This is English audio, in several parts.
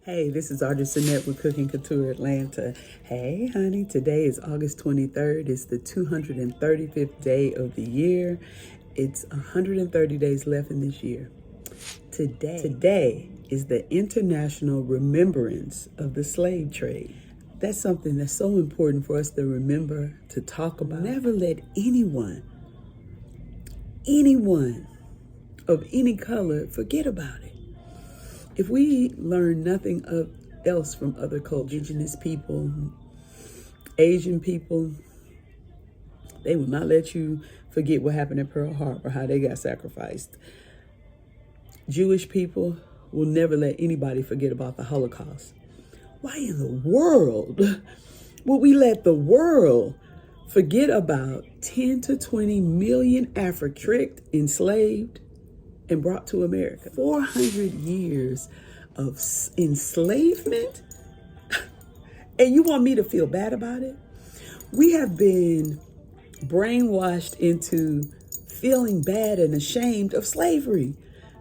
Hey, this is Artist Annette with Cooking Couture Atlanta. Hey, honey, today is August 23rd. It's the 235th day of the year. It's 130 days left in this year. Today is the International Remembrance of the Slave Trade. That's something that's so important for us to remember, to talk about. Never let anyone of any color forget about it. If we learn nothing else from other cultures, indigenous people, Asian people, they will not let you forget what happened at Pearl Harbor, how they got sacrificed. Jewish people will never let anybody forget about the Holocaust. Why in the world would we let the world forget about 10 to 20 million Africans tricked, enslaved, and brought to America? 400 years of enslavement? And you want me to feel bad about it? We have been brainwashed into feeling bad and ashamed of slavery.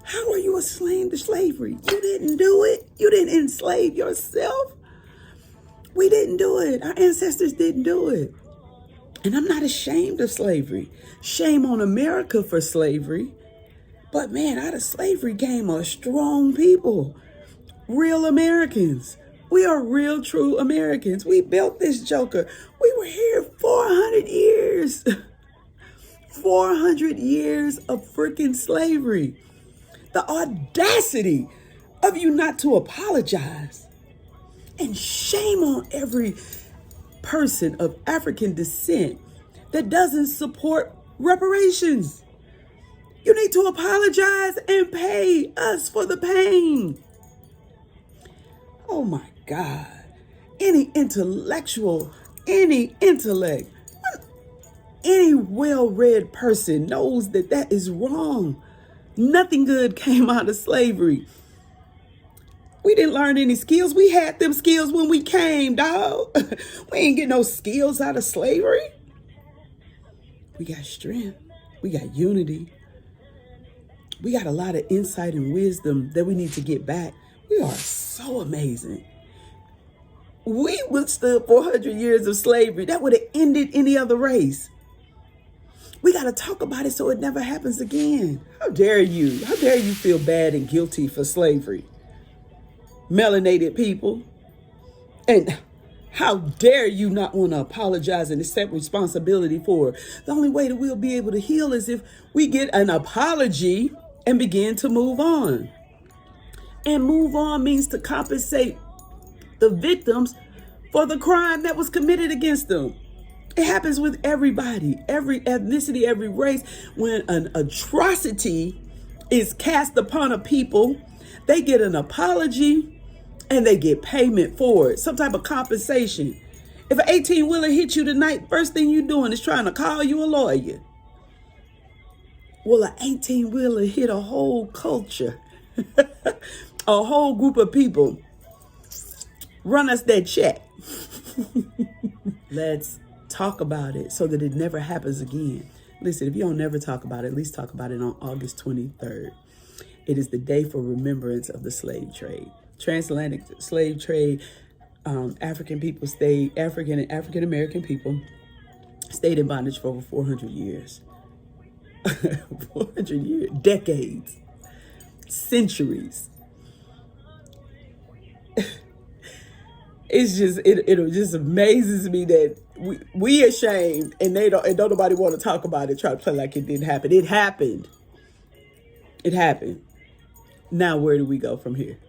How are you ashamed of slavery? You didn't do it. You didn't enslave yourself. We didn't do it. Our ancestors didn't do it. And I'm not ashamed of slavery. Shame on America for slavery. But man, out of slavery came a strong people, real Americans. We are real, true Americans. We built this joker. We were here 400 years. 400 years of freaking slavery. The audacity of you not to apologize. And shame on every person of African descent that doesn't support reparations. You need to apologize and pay us for the pain. Oh my God. Any intellectual, any intellect, any well-read person knows that that is wrong. Nothing good came out of slavery. We didn't learn any skills. We had them skills when we came, dog. We ain't get no skills out of slavery. We got strength. We got unity. We got a lot of insight and wisdom that we need to get back. We are so amazing. We withstood 400 years of slavery. That would have ended any other race. We got to talk about it so it never happens again. How dare you? How dare you feel bad and guilty for slavery? Melanated people. And how dare you not want to apologize and accept responsibility for it? The only way that we'll be able to heal is if we get an apology and begin to move on. And move on means to compensate the victims for the crime that was committed against them. It happens with everybody, every ethnicity, every race. When an atrocity is cast upon a people, they get an apology and they get payment for it, some type of compensation. If an 18-wheeler hit you tonight, first thing you're doing is trying to call you a lawyer. Well, an 18-wheeler hit a whole culture, a whole group of people. Run us that check. Let's talk about it so that it never happens again. Listen, if you don't never talk about it, at least talk about it on August 23rd. It is the day for remembrance of the slave trade. Transatlantic slave trade, African and African American people stayed in bondage for over 400 years. 400 years, decades, centuries. It's just, it just amazes me that we ashamed and don't nobody want to talk about it, try to play like it didn't happen. It happened. It happened. Now, where do we go from here?